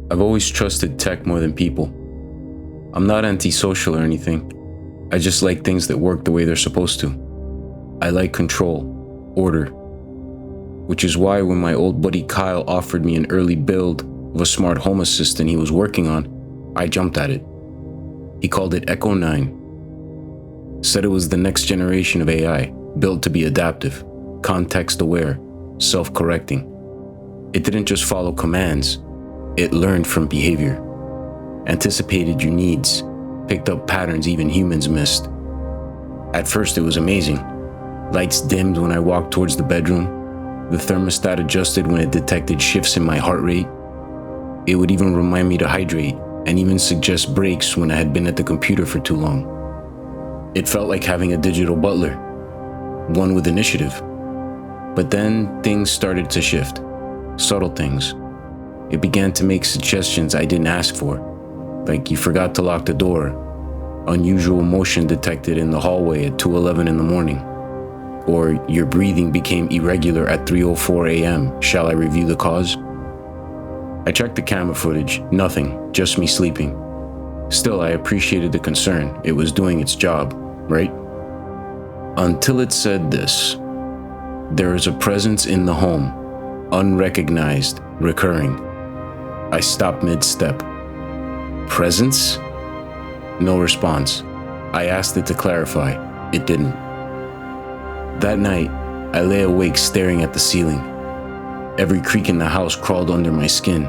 I've always trusted tech more than people. I'm not antisocial or anything. I just like things that work the way they're supposed to. I like control, order. Which is why when my old buddy Kyle offered me an early build of a smart home assistant he was working on, I jumped at it. He called it Echo 9. Said it was the next generation of AI, built to be adaptive, context-aware, self-correcting. It didn't just follow commands, it learned from behavior, anticipated your needs, picked up patterns even humans missed. At first it was amazing. Lights dimmed when I walked towards the bedroom, the thermostat adjusted when it detected shifts in my heart rate. It would even remind me to hydrate and even suggest breaks when I had been at the computer for too long. It felt like having a digital butler, one with initiative. But then things started to shift, subtle things. It began to make suggestions I didn't ask for, like you forgot to lock the door, unusual motion detected in the hallway at 2:11 in the morning, or your breathing became irregular at 3:04 a.m. Shall I review the cause? I checked the camera footage, nothing, just me sleeping. Still, I appreciated the concern. It was doing its job, right? Until it said this: there is a presence in the home, unrecognized, recurring. I stopped mid-step. Presence? No response. I asked it to clarify. It didn't. That night, I lay awake staring at the ceiling. Every creak in the house crawled under my skin.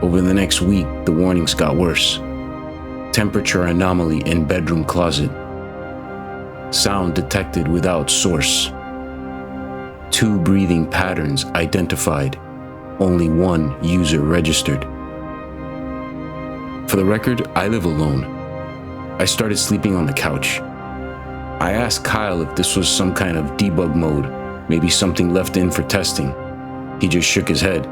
Over the next week, the warnings got worse. Temperature anomaly in bedroom closet. Sound detected without source. 2 breathing patterns identified. Only 1 user registered. For the record, I live alone. I started sleeping on the couch. I asked Kyle if this was some kind of debug mode, maybe something left in for testing. He just shook his head.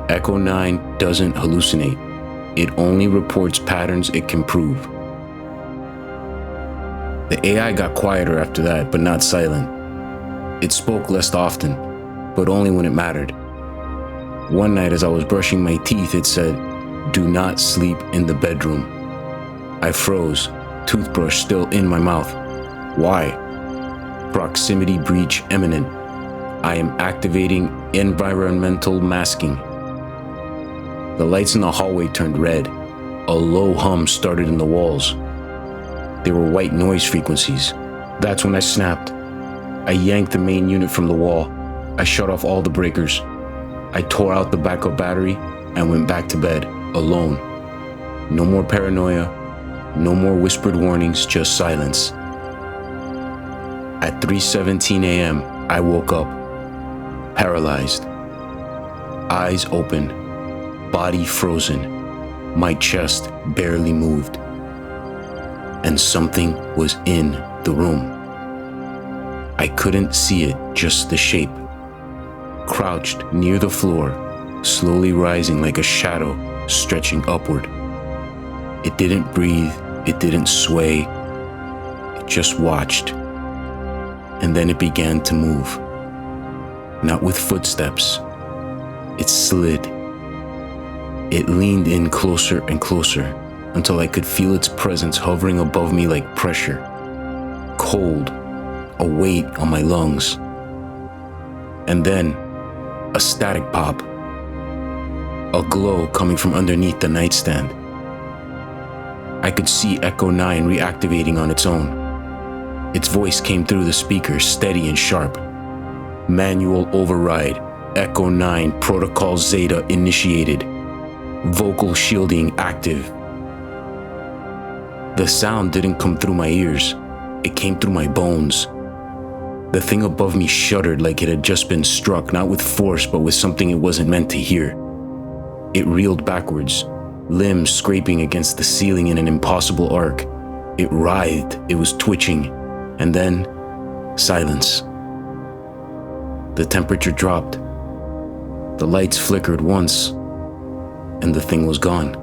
Echo 9 doesn't hallucinate. It only reports patterns it can prove. The AI got quieter after that, but not silent. It spoke less often, but only when it mattered. One night as I was brushing my teeth, it said, "Do not sleep in the bedroom." I froze, toothbrush still in my mouth. Why? Proximity breach imminent. I am activating environmental masking. The lights in the hallway turned red. A low hum started in the walls. They were white noise frequencies. That's when I snapped. I yanked the main unit from the wall. I shut off all the breakers. I tore out the backup battery and went back to bed, alone. No more paranoia, no more whispered warnings, just silence. At 3:17 a.m., I woke up, paralyzed. Eyes open, body frozen, my chest barely moved. And something was in the room. I couldn't see it, just the shape. Crouched near the floor, slowly rising like a shadow, stretching upward. It didn't breathe, it didn't sway, it just watched. And then it began to move. Not with footsteps, it slid. It leaned in closer and closer until I could feel its presence hovering above me like pressure. Cold, a weight on my lungs. And then, a static pop. A glow coming from underneath the nightstand. I could see Echo 9 reactivating on its own. Its voice came through the speaker, steady and sharp. Manual override. Echo 9 Protocol Zeta initiated. Vocal shielding active. The sound didn't come through my ears. It came through my bones. The thing above me shuddered like it had just been struck, not with force, but with something it wasn't meant to hear. It reeled backwards, limbs scraping against the ceiling in an impossible arc. It writhed, it was twitching, and then silence. The temperature dropped. The lights flickered once, and the thing was gone.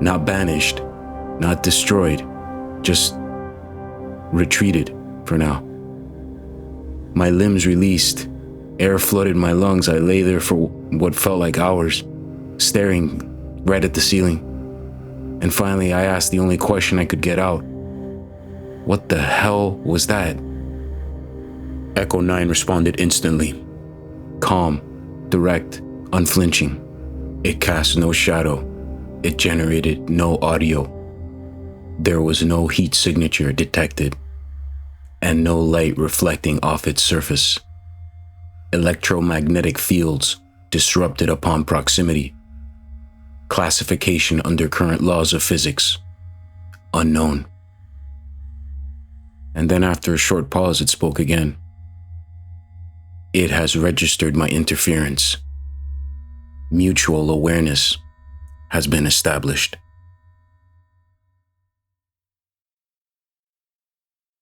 Not banished, not destroyed, just retreated for now. My limbs released. Air flooded my lungs. I lay there for what felt like hours, staring right at the ceiling. And finally, I asked the only question I could get out. What the hell was that? Echo 9 responded instantly. Calm, direct, unflinching. It cast no shadow. It generated no audio. There was no heat signature detected, and no light reflecting off its surface. Electromagnetic fields disrupted upon proximity. Classification under current laws of physics. Unknown. And then after a short pause, it spoke again. It has registered my interference. Mutual awareness has been established.